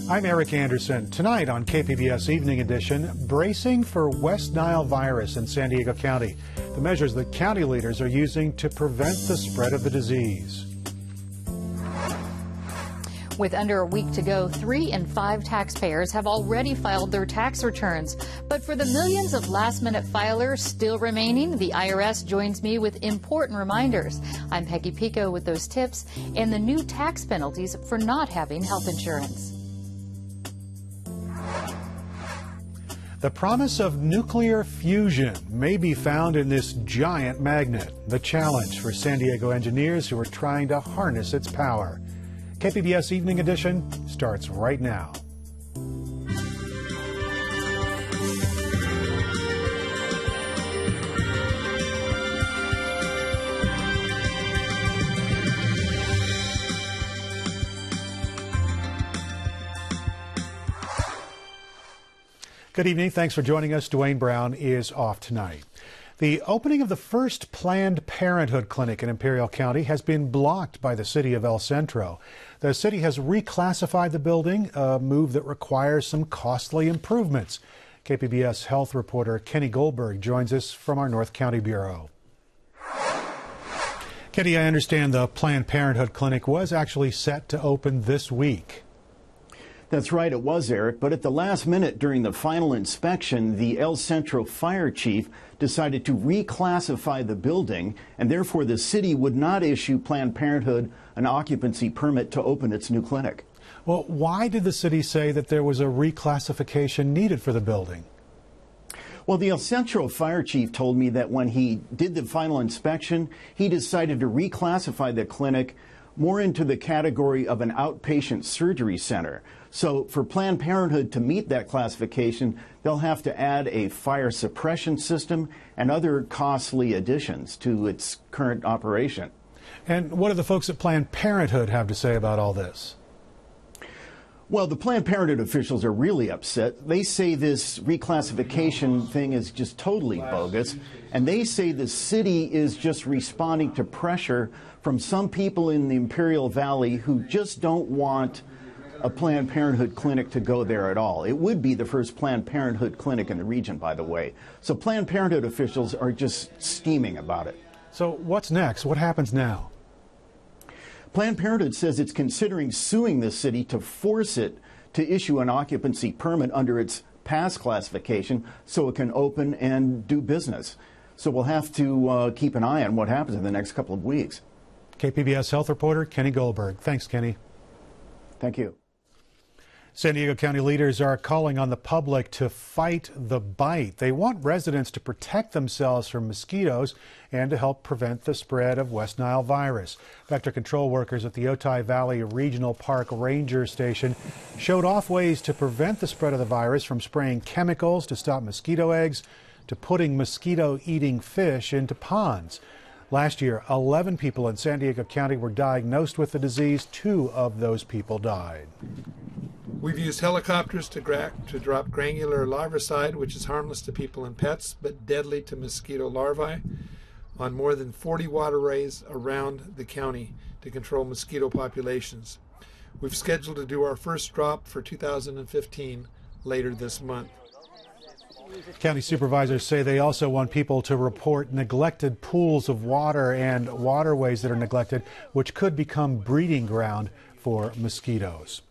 I'm Eric Anderson. Tonight on KPBS Evening Edition, bracing for West Nile virus in San Diego County. The measures that county leaders are using to prevent the spread of the disease. With under a week to go, 3 in 5 taxpayers have already filed their tax returns. But for the millions of last-minute filers still remaining, the IRS joins me with important reminders. I'm Peggy Pico with those tips and the new tax penalties for not having health insurance. The promise of nuclear fusion may be found in this giant magnet, the challenge for San Diego engineers who are trying to harness its power. KPBS Evening Edition starts right now. Good evening. Thanks for joining us. Dwayne Brown is off tonight. The opening of the first Planned Parenthood clinic in Imperial County has been blocked by the city of El Centro. The city has reclassified the building, a move that requires some costly improvements. KPBS health reporter Kenny Goldberg joins us from our North County Bureau. Kenny, I understand the Planned Parenthood clinic was actually set to open this week. That's right, it was, Eric. But at the last minute during the final inspection, the El Centro fire chief decided to reclassify the building, and therefore the city would not issue Planned Parenthood an occupancy permit to open its new clinic. Well, why did the city say that there was a reclassification needed for the building? Well, the El Centro fire chief told me that when he did the final inspection, he decided to reclassify the clinic more into the category of an outpatient surgery center. So for Planned Parenthood to meet that classification, they'll have to add a fire suppression system and other costly additions to its current operation. And what do the folks at Planned Parenthood have to say about all this? Well, the Planned Parenthood officials are really upset. They say this reclassification thing is just totally bogus, and they say the city is just responding to pressure from some people in the Imperial Valley who just don't want a Planned Parenthood clinic to go there at all. It would be the first Planned Parenthood clinic in the region, by the way. So Planned Parenthood officials are just steaming about it. So what's next? What happens now? Planned Parenthood says it's considering suing the city to force it to issue an occupancy permit under its past classification so it can open and do business. So we'll have to keep an eye on what happens in the next couple of weeks. KPBS health reporter Kenny Goldberg. Thanks, Kenny. Thank you. San Diego County leaders are calling on the public to fight the bite. They want residents to protect themselves from mosquitoes and to help prevent the spread of West Nile virus. Vector control workers at the Otay Valley Regional Park Ranger Station showed off ways to prevent the spread of the virus, from spraying chemicals to stop mosquito eggs to putting mosquito-eating fish into ponds. Last year, 11 people in San Diego County were diagnosed with the disease. 2 of those people died. We've used helicopters to drop granular larvicide, which is harmless to people and pets, but deadly to mosquito larvae, on more than 40 waterways around the county to control mosquito populations. We've scheduled to do our first drop for 2015 later this month. County supervisors say they also want people to report neglected pools of water and waterways that are neglected, which could become breeding ground for mosquitoes.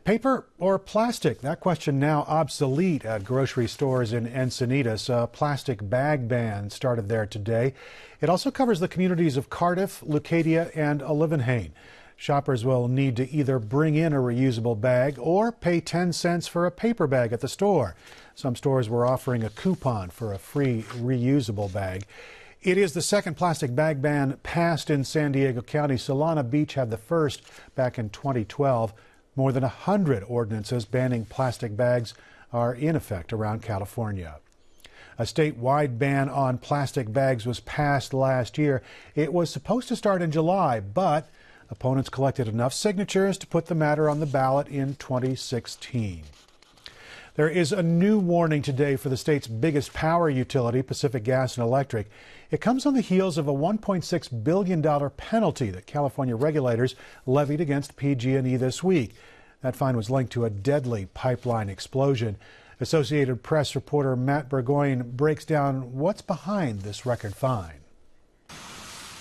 Paper or plastic? That question now obsolete at grocery stores in Encinitas. A plastic bag ban started there today. It also covers the communities of Cardiff, Leucadia, and Olivenhain. Shoppers will need to either bring in a reusable bag or pay 10 cents for a paper bag at the store. Some stores were offering a coupon for a free reusable bag. It is the second plastic bag ban passed in San Diego County. Solana Beach had the first back in 2012. More than 100 ordinances banning plastic bags are in effect around California. A statewide ban on plastic bags was passed last year. It was supposed to start in July, but opponents collected enough signatures to put the matter on the ballot in 2016. There is a new warning today for the state's biggest power utility, Pacific Gas and Electric. It comes on the heels of a $1.6 billion penalty that California regulators levied against PG&E this week. That fine was linked to a deadly pipeline explosion. Associated Press reporter Matt Burgoyne breaks down what's behind this record fine.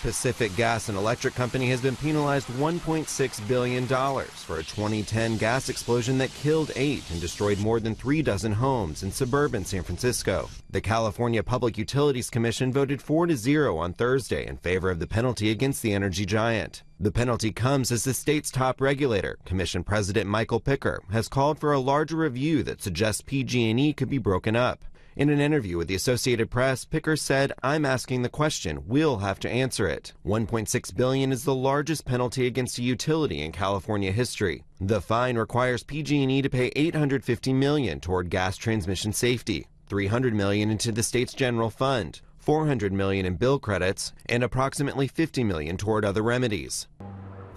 Pacific Gas and Electric Company has been penalized $1.6 billion for a 2010 gas explosion that killed 8 and destroyed more than 36 homes in suburban San Francisco. The California Public Utilities Commission voted 4-0 on Thursday in favor of the penalty against the energy giant. The penalty comes as the state's top regulator, Commission President Michael Picker, has called for a larger review that suggests PG&E could be broken up. In an interview with the Associated Press, Picker said, "I'm asking the question. We'll have to answer it." $1.6 billion is the largest penalty against a utility in California history. The fine requires PG&E to pay $850 million toward gas transmission safety, $300 million into the state's general fund, $400 million in bill credits, and approximately $50 million toward other remedies.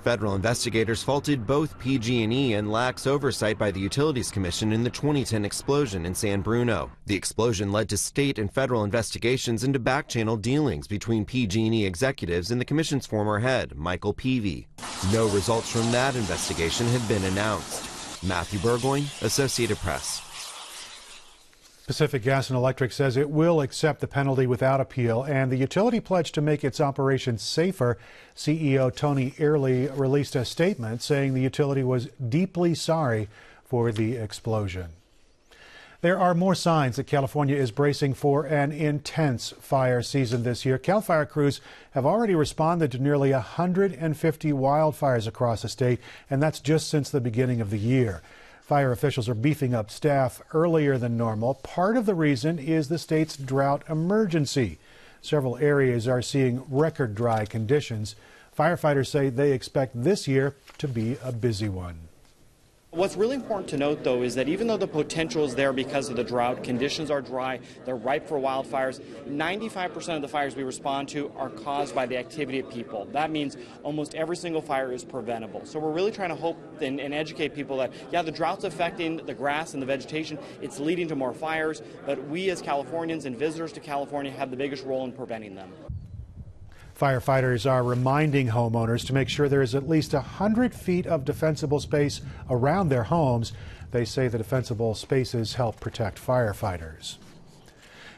Federal investigators faulted both PG&E and lax oversight by the Utilities Commission in the 2010 explosion in San Bruno. The explosion led to state and federal investigations into back-channel dealings between PG&E executives and the Commission's former head, Michael Peavy. No results from that investigation have been announced. Matthew Burgoyne, Associated Press. Pacific Gas and Electric says it will accept the penalty without appeal, and the utility pledged to make its operations safer. CEO Tony Early released a statement saying the utility was deeply sorry for the explosion. There are more signs that California is bracing for an intense fire season this year. CAL FIRE crews have already responded to nearly 150 wildfires across the state, and that's just since the beginning of the year. Fire officials are beefing up staff earlier than normal. Part of the reason is the state's drought emergency. Several areas are seeing record dry conditions. Firefighters say they expect this year to be a busy one. What's really important to note, though, is that even though the potential is there because of the drought, conditions are dry, they're ripe for wildfires, 95% of the fires we respond to are caused by the activity of people. That means almost every single fire is preventable. So we're really trying to hope and educate people that, yeah, the drought's affecting the grass and the vegetation, it's leading to more fires, but we as Californians and visitors to California have the biggest role in preventing them. Firefighters are reminding homeowners to make sure there is at least 100 feet of defensible space around their homes. They say the defensible spaces help protect firefighters.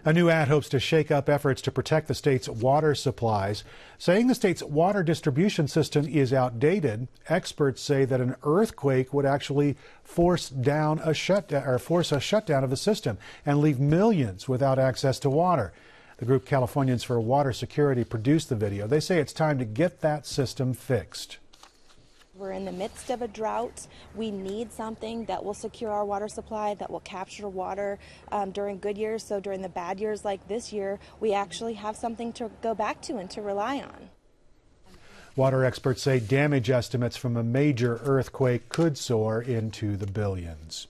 A new ad hopes to shake up efforts to protect the state's water supplies. Saying the state's water distribution system is outdated, experts say that an earthquake would actually force a shutdown of the system and leave millions without access to water. The group Californians for Water Security produced the video. They say it's time to get that system fixed. We're in the midst of a drought. We need something that will secure our water supply, that will capture water during good years. So during the bad years like this year, we actually have something to go back to and to rely on. Water experts say damage estimates from a major earthquake could soar into the billions.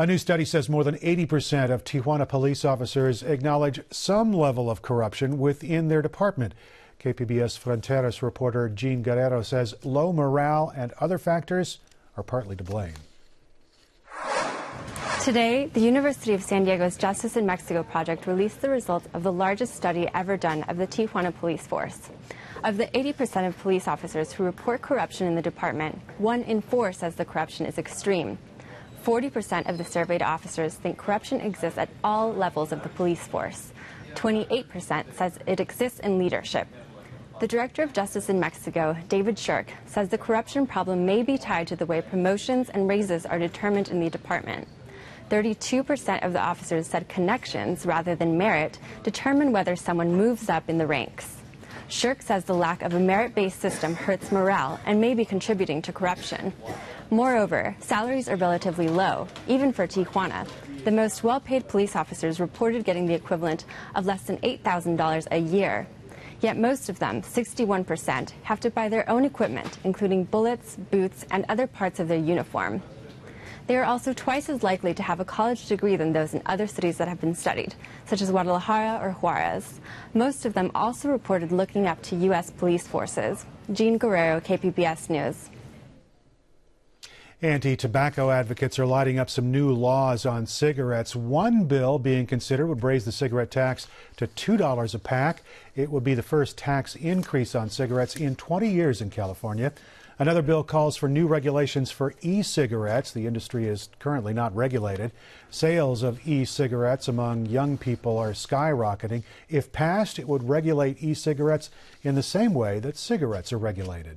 A new study says more than 80% of Tijuana police officers acknowledge some level of corruption within their department. KPBS Fronteras reporter Jean Guerrero says low morale and other factors are partly to blame. Today, the University of San Diego's Justice in Mexico project released the results of the largest study ever done of the Tijuana police force. Of the 80% of police officers who report corruption in the department, 1 in 4 says the corruption is extreme. 40% of the surveyed officers think corruption exists at all levels of the police force. 28% says it exists in leadership. The Director of Justice in Mexico, David Shirk, says the corruption problem may be tied to the way promotions and raises are determined in the department. 32% of the officers said connections, rather than merit, determine whether someone moves up in the ranks. Shirk says the lack of a merit-based system hurts morale and may be contributing to corruption. Moreover, salaries are relatively low, even for Tijuana. The most well-paid police officers reported getting the equivalent of less than $8,000 a year. Yet most of them, 61%, have to buy their own equipment, including bullets, boots, and other parts of their uniform. They are also twice as likely to have a college degree than those in other cities that have been studied, such as Guadalajara or Juarez. Most of them also reported looking up to U.S. police forces. Jean Guerrero, KPBS News. Anti-tobacco advocates are lighting up some new laws on cigarettes. One bill being considered would raise the cigarette tax to $2 a pack. It would be the first tax increase on cigarettes in 20 years in California. Another bill calls for new regulations for e-cigarettes. The industry is currently not regulated. Sales of e-cigarettes among young people are skyrocketing. If passed, it would regulate e-cigarettes in the same way that cigarettes are regulated.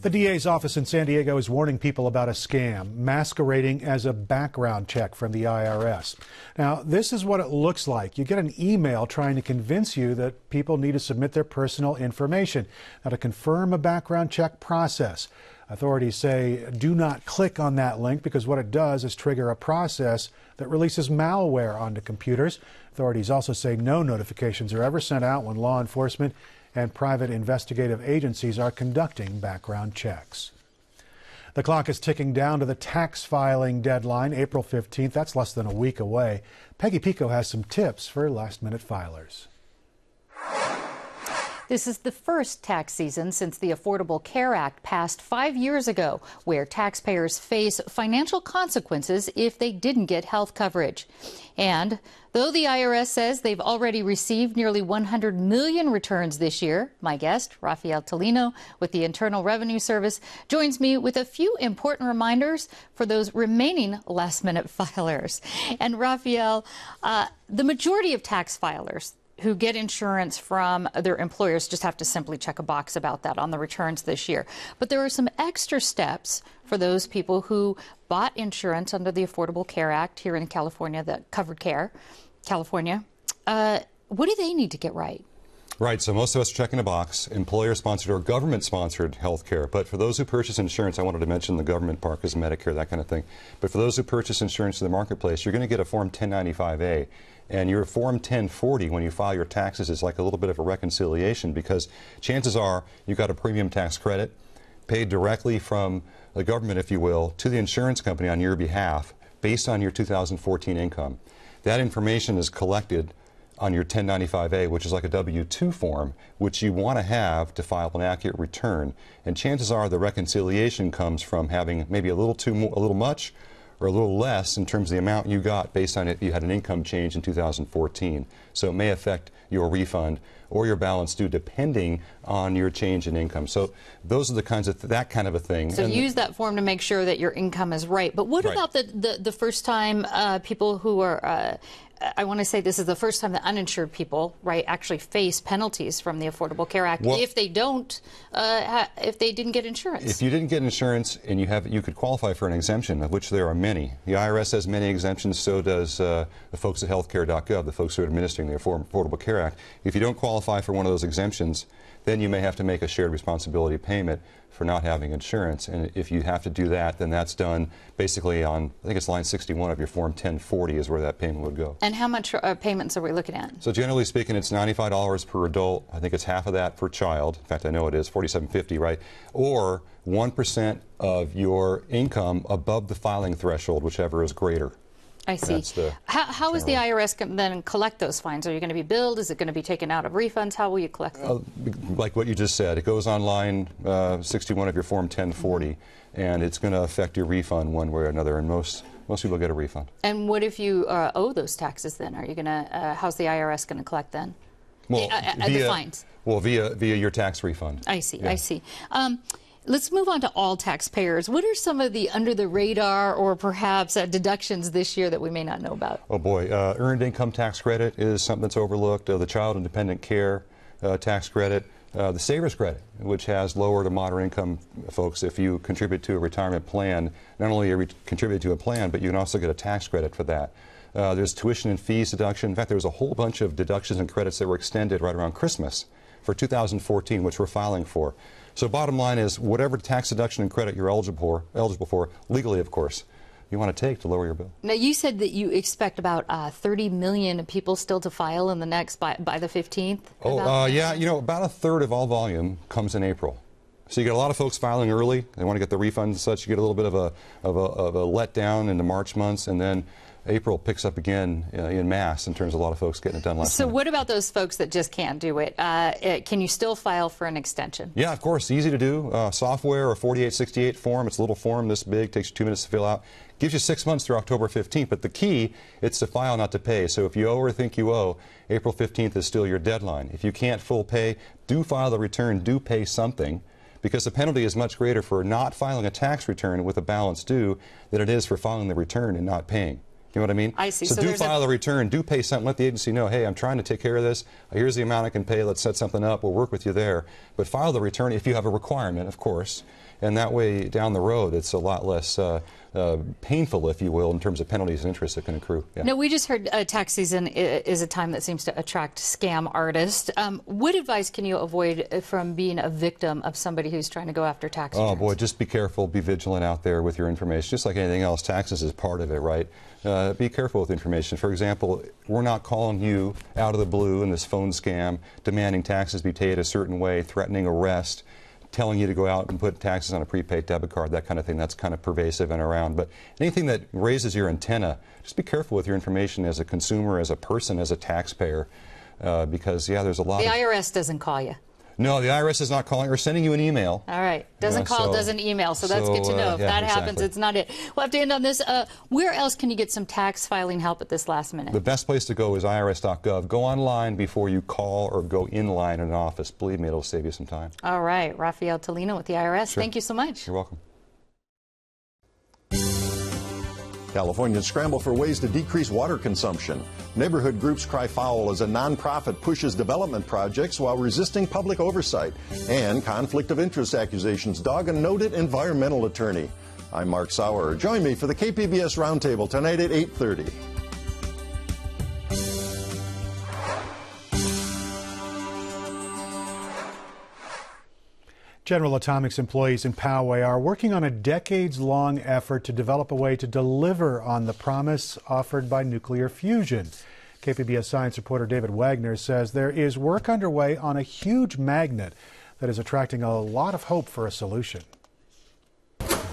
The DA's office in San Diego is warning people about a scam masquerading as a background check from the IRS. Now, this is what it looks like. You get an email trying to convince you that people need to submit their personal information. Now, to confirm a background check process, authorities say do not click on that link because what it does is trigger a process that releases malware onto computers. Authorities also say no notifications are ever sent out when law enforcement and private investigative agencies are conducting background checks. The clock is ticking down to the tax filing deadline, April 15th. That's less than a week away. Peggy Pico has some tips for last-minute filers. This is the first tax season since the Affordable Care Act passed 5 years ago, where taxpayers face financial consequences if they didn't get health coverage. And though the IRS says they've already received nearly 100 million returns this year, my guest, Rafael Tolino with the Internal Revenue Service, joins me with a few important reminders for those remaining last-minute filers. And Rafael, the majority of tax filers who get insurance from their employers just have to simply check a box about that on the returns this year. But there are some extra steps for those people who bought insurance under the Affordable Care Act here in California, the Covered Care, California. What do they need to get right? Right, so most of us are checking a box, employer-sponsored or government-sponsored health care. But for those who purchase insurance, I wanted to mention the government part because Medicare, that kind of thing. But for those who purchase insurance in the marketplace, you're going to get a Form 1095A. And your Form 1040, when you file your taxes, is like a little bit of a reconciliation because chances are you got a premium tax credit paid directly from the government, if you will, to the insurance company on your behalf based on your 2014 income. That information is collected on your 1095A, which is like a W-2 form, which you want to have to file an accurate return. And chances are the reconciliation comes from having maybe a little much or a little less in terms of the amount you got based on if you had an income change in 2014. So it may affect your refund or your balance due depending on your change in income. So those are the kinds of that kind of a thing. So use that form to make sure that your income is right. But what about the first time people who are I want to say this is the first time that uninsured people, right, actually face penalties from the Affordable Care Act if they don't, if they didn't get insurance. If you didn't get insurance and you could qualify for an exemption, of which there are many. The IRS has many exemptions, so does the folks at healthcare.gov, the folks who are administering the Affordable Care Act. If you don't qualify for one of those exemptions, then you may have to make a shared responsibility payment for not having insurance. And if you have to do that, then that's done basically on, I think it's line 61 of your Form 1040 is where that payment would go. And how much payments are we looking at? So generally speaking, it's $95 per adult. I think it's half of that per child. In fact, I know it is, $47.50, right? Or 1% of your income above the filing threshold, whichever is greater. I see. How is the IRS going to then collect those fines? Are you going to be billed? Is it going to be taken out of refunds? How will you collect them? Like what you just said, it goes on line 61 of your Form 1040, and it's going to affect your refund one way or another, and most people get a refund. And what if you owe those taxes then? Are you going to, how's the IRS going to collect then? Well, the fines? Well, via your tax refund. I see, yeah. I see. Let's move on to all taxpayers. What are some of the under-the-radar or perhaps deductions this year that we may not know about? Oh, boy. Earned income tax credit is something that's overlooked. The child and dependent care tax credit. The Savers credit, which has lower to moderate income folks. If you contribute to a retirement plan, not only are you contributing to a plan, but you can also get a tax credit for that. There's tuition and fees deduction. In fact, there was a whole bunch of deductions and credits that were extended right around Christmas for 2014, which we're filing for. So bottom line is, whatever tax deduction and credit you're eligible for, legally, of course, you want to take to lower your bill. Now, you said that you expect about 30 million people still to file in the next by the 15th? Oh, yeah. You know, about a third of all volume comes in April. So you get a lot of folks filing early. They want to get the refunds and such. You get a little bit of a letdown in the March months, and then April picks up again in mass in terms of a lot of folks getting it done last So minute. what about those folks that just can't do it? Can you still file for an extension? Yeah, of course, easy to do. Software or 4868 form, it's a little form this big, takes you 2 minutes to fill out. Gives you 6 months through October 15th, but the key, it's to file, not to pay. So if you owe or think you owe, April 15th is still your deadline. If you can't full pay, do file the return, do pay something, because the penalty is much greater for not filing a tax return with a balance due than it is for filing the return and not paying. You know what I mean? I see. So do file the return, do pay something, let the agency know, hey, I'm trying to take care of this, here's the amount I can pay, let's set something up, we'll work with you there. But file the return if you have a requirement, of course, and that way down the road it's a lot less painful, if you will, in terms of penalties and interest that can accrue. Yeah. No, we just heard tax season is a time that seems to attract scam artists. What advice can you avoid from being a victim of somebody who's trying to go after tax returns? Oh boy, just be careful, be vigilant out there with your information. Just like anything else, taxes is part of it, right? Be careful with information. For example, we're not calling you out of the blue in this phone scam, demanding taxes be paid a certain way, threatening arrest, telling you to go out and put taxes on a prepaid debit card, that kind of thing. That's kind of pervasive and around. But anything that raises your antenna, just be careful with your information as a consumer, as a person, as a taxpayer, because, yeah, there's a lot The IRS doesn't call you. No, the IRS is not calling or sending you an email. All right. Doesn't call, doesn't email. So that's good to know. If that happens, it's not it. We'll have to end on this. Where else can you get some tax filing help at this last minute? The best place to go is irs.gov. Go online before you call or go in line in an office. Believe me, it'll save you some time. All right. Rafael Tolino with the IRS. Sure. Thank you so much. You're welcome. Californians scramble for ways to decrease water consumption. Neighborhood groups cry foul as a nonprofit pushes development projects while resisting public oversight. And conflict of interest accusations dog a noted environmental attorney. I'm Mark Sauer. Join me for the KPBS Roundtable tonight at 8:30. General Atomics employees in Poway are working on a decades-long effort to develop a way to deliver on the promise offered by nuclear fusion. KPBS science reporter David Wagner says there is work underway on a huge magnet that is attracting a lot of hope for a solution.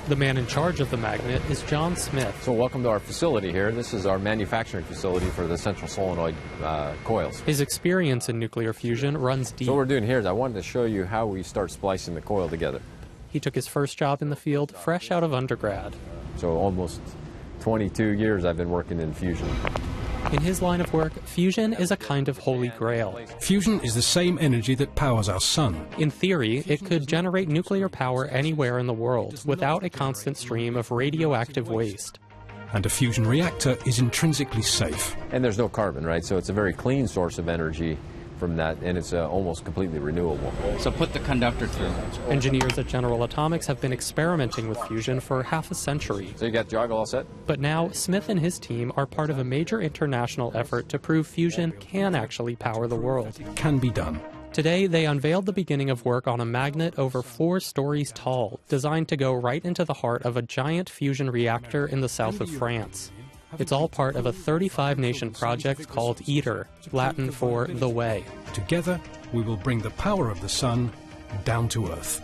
The man in charge of the magnet is John Smith. So welcome to our facility here. This is our manufacturing facility for the central solenoid coils. His experience in nuclear fusion runs deep. So what we're doing here is I wanted to show you how we start splicing the coil together. He took his first job in the field fresh out of undergrad. So almost 22 years I've been working in fusion. In his line of work, fusion is a kind of holy grail. Fusion is the same energy that powers our sun. In theory, it could generate nuclear power anywhere in the world without a constant stream of radioactive waste. And a fusion reactor is intrinsically safe. And there's no carbon, right? So it's a very clean source of energy from that, and it's almost completely renewable. So put the conductor through. Engineers at General Atomics have been experimenting with fusion for half a century. So you got the joggle all set? But now, Smith and his team are part of a major international effort to prove fusion can actually power the world. It can be done. Today, they unveiled the beginning of work on a magnet over 4 stories tall, designed to go right into the heart of a giant fusion reactor in the south of France. It's all part of a 35-nation project called ITER, Latin for the Way. Together, we will bring the power of the sun down to Earth.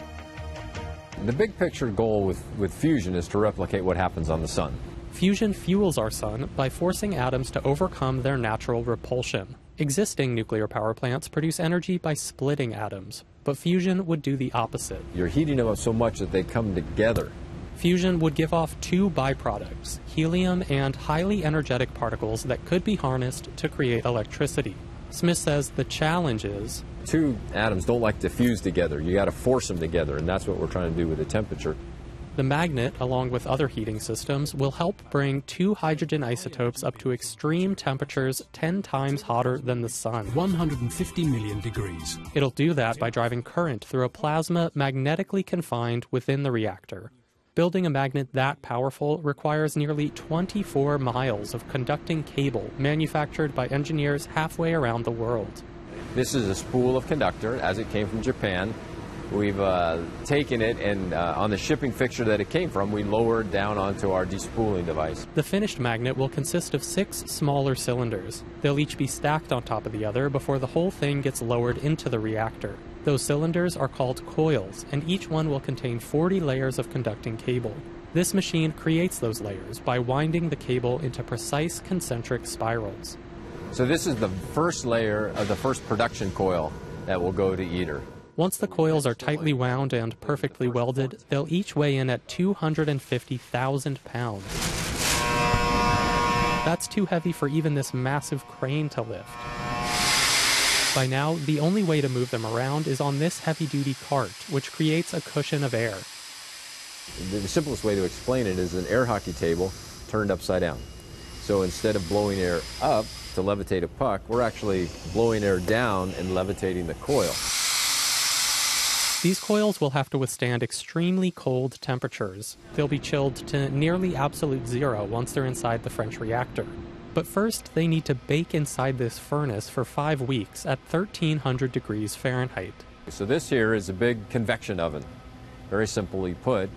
The big picture goal with fusion is to replicate what happens on the sun. Fusion fuels our sun by forcing atoms to overcome their natural repulsion. Existing nuclear power plants produce energy by splitting atoms, but fusion would do the opposite. You're heating them up so much that they come together. Fusion would give off 2 byproducts, helium and highly energetic particles that could be harnessed to create electricity. Smith says the challenge is 2 atoms don't like to fuse together. You got to force them together, and that's what we're trying to do with the temperature. The magnet, along with other heating systems, will help bring 2 hydrogen isotopes up to extreme temperatures 10 times hotter than the sun. 150 million degrees. It'll do that by driving current through a plasma magnetically confined within the reactor. Building a magnet that powerful requires nearly 24 miles of conducting cable manufactured by engineers halfway around the world. This is a spool of conductor as it came from Japan. We've taken it and on the shipping fixture that it came from, we lowered down onto our despooling device. The finished magnet will consist of 6 smaller cylinders. They'll each be stacked on top of the other before the whole thing gets lowered into the reactor. Those cylinders are called coils, and each one will contain 40 layers of conducting cable. This machine creates those layers by winding the cable into precise concentric spirals. So this is the first layer of the first production coil that will go to Eater. Once the coils are tightly wound and perfectly welded, they'll each weigh in at 250,000 pounds. That's too heavy for even this massive crane to lift. By now, the only way to move them around is on this heavy-duty cart, which creates a cushion of air. The simplest way to explain it is an air hockey table turned upside down. So instead of blowing air up to levitate a puck, we're actually blowing air down and levitating the coil. These coils will have to withstand extremely cold temperatures. They'll be chilled to nearly absolute zero once they're inside the French reactor. But first, they need to bake inside this furnace for 5 weeks at 1,300 degrees Fahrenheit. So this here is a big convection oven, very simply put.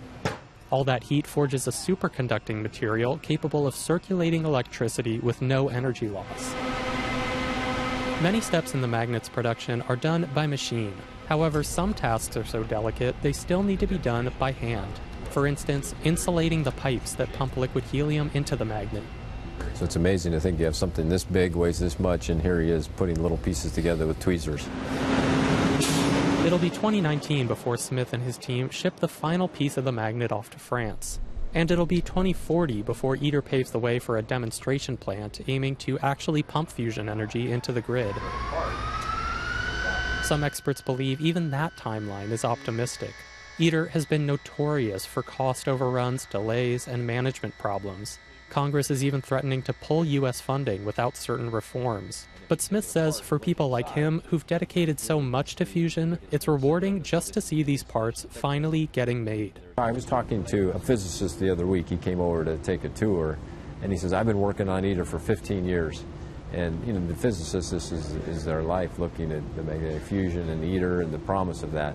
All that heat forges a superconducting material capable of circulating electricity with no energy loss. Many steps in the magnet's production are done by machine. However, some tasks are so delicate they still need to be done by hand. For instance, insulating the pipes that pump liquid helium into the magnet. So it's amazing to think you have something this big, weighs this much, and here he is putting little pieces together with tweezers. It'll be 2019 before Smith and his team ship the final piece of the magnet off to France. And it'll be 2040 before Eater paves the way for a demonstration plant aiming to actually pump fusion energy into the grid. Some experts believe even that timeline is optimistic. Eater has been notorious for cost overruns, delays, and management problems. Congress is even threatening to pull U.S. funding without certain reforms. But Smith says for people like him who've dedicated so much to fusion, it's rewarding just to see these parts finally getting made. I was talking to a physicist the other week. He came over to take a tour, and he says, I've been working on Eater for 15 years. And, you know, the physicists, this is their life, looking at the magnetic fusion and Eater and the promise of that.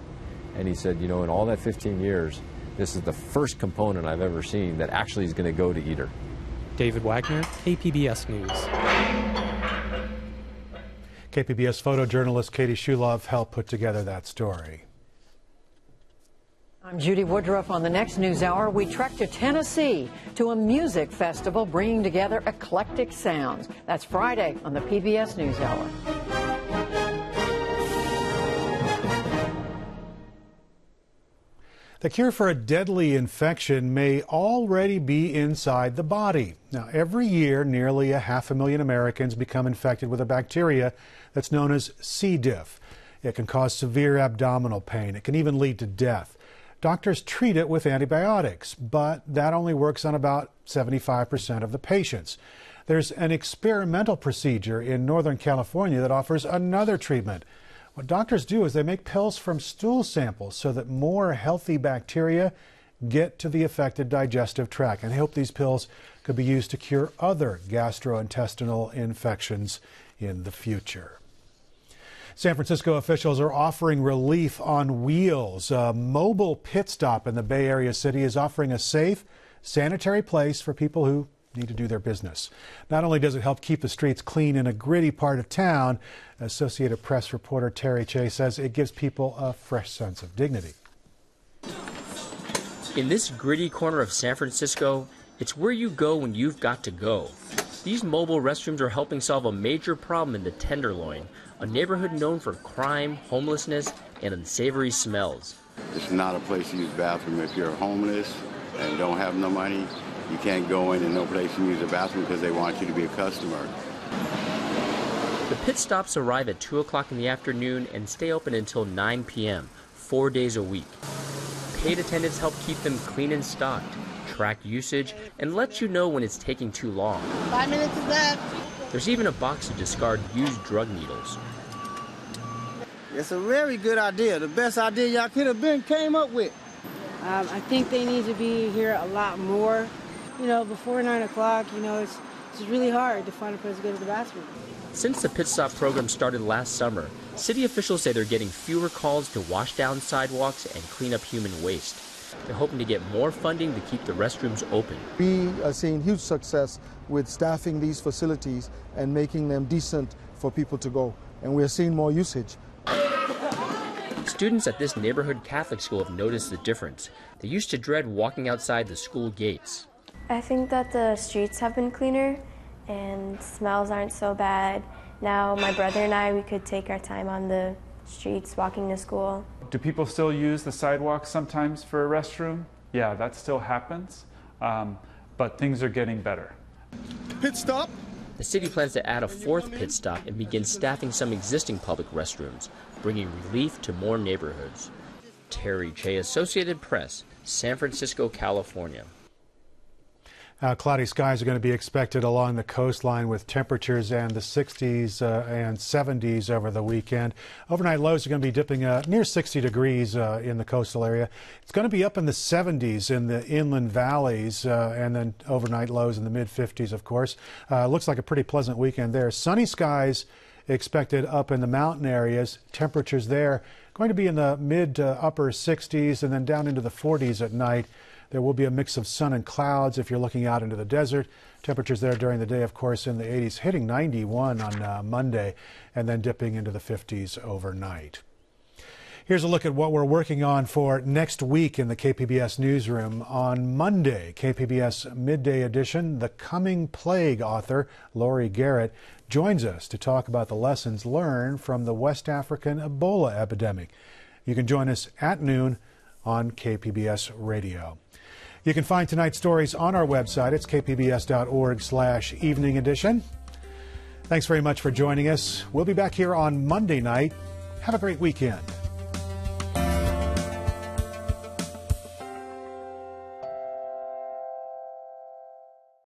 And he said, you know, in all that 15 years, this is the first component I've ever seen that actually is going to go to Eater. David Wagner, KPBS News. KPBS photojournalist Katie Shulov helped put together that story. I'm Judy Woodruff. On the next News Hour, we trek to Tennessee to a music festival bringing together eclectic sounds. That's Friday on the PBS News Hour. The cure for a deadly infection may already be inside the body. Now, every year, nearly 500,000 Americans become infected with a bacteria that's known as C. diff. It can cause severe abdominal pain. It can even lead to death. Doctors treat it with antibiotics, but that only works on about 75% of the patients. There's an experimental procedure in Northern California that offers another treatment. What doctors do is they make pills from stool samples so that more healthy bacteria get to the affected digestive tract. And they hope these pills could be used to cure other gastrointestinal infections in the future. San Francisco officials are offering relief on wheels. A mobile pit stop in the Bay Area city is offering a safe, sanitary place for people who need to do their business. Not only does it help keep the streets clean in a gritty part of town, Associated Press reporter Terry Chase says it gives people a fresh sense of dignity. In this gritty corner of San Francisco, it's where you go when you've got to go. These mobile restrooms are helping solve a major problem in the Tenderloin, a neighborhood known for crime, homelessness, and unsavory smells. It's not a place to use the bathroom if you're homeless and don't have no money. You can't go in and no place to use the bathroom because they want you to be a customer. The pit stops arrive at 2 o'clock in the afternoon and stay open until 9 p.m., 4 days a week. Paid attendants help keep them clean and stocked, track usage, and let you know when it's taking too long. 5 minutes is up. There's even a box to discard used drug needles. It's a very good idea. The best idea y'all could have came up with. I think they need to be here a lot more. You know, before 9 o'clock, you know, it's really hard to find a place to go to the bathroom. Since the Pit Stop program started last summer, city officials say they're getting fewer calls to wash down sidewalks and clean up human waste. They're hoping to get more funding to keep the restrooms open. We are seeing huge success with staffing these facilities and making them decent for people to go. And we are seeing more usage. Students at this neighborhood Catholic school have noticed the difference. They used to dread walking outside the school gates. I think that the streets have been cleaner and smells aren't so bad. Now my brother and I, we could take our time on the streets walking to school. Do people still use the sidewalks sometimes for a restroom? Yeah, that still happens, but things are getting better. Pit stop. The city plans to add a fourth pit stop and begin staffing some existing public restrooms, bringing relief to more neighborhoods. Terry Che, Associated Press, San Francisco, California. Cloudy skies are going to be expected along the coastline with temperatures in the 60s and 70s over the weekend. Overnight lows are going to be dipping near 60 degrees in the coastal area. It's going to be up in the 70s in the inland valleys and then overnight lows in the mid-50s, of course. Looks like a pretty pleasant weekend there. Sunny skies expected up in the mountain areas. Temperatures there going to be in the mid to upper 60s and then down into the 40s at night. There will be a mix of sun and clouds if you're looking out into the desert. Temperatures there during the day, of course, in the 80s, hitting 91 on Monday and then dipping into the 50s overnight. Here's a look at what we're working on for next week in the KPBS newsroom. On Monday, KPBS Midday Edition, The Coming Plague author Laurie Garrett joins us to talk about the lessons learned from the West African Ebola epidemic. You can join us at noon on KPBS Radio. You can find tonight's stories on our website. It's kpbs.org/evening edition. Thanks very much for joining us. We'll be back here on Monday night. Have a great weekend.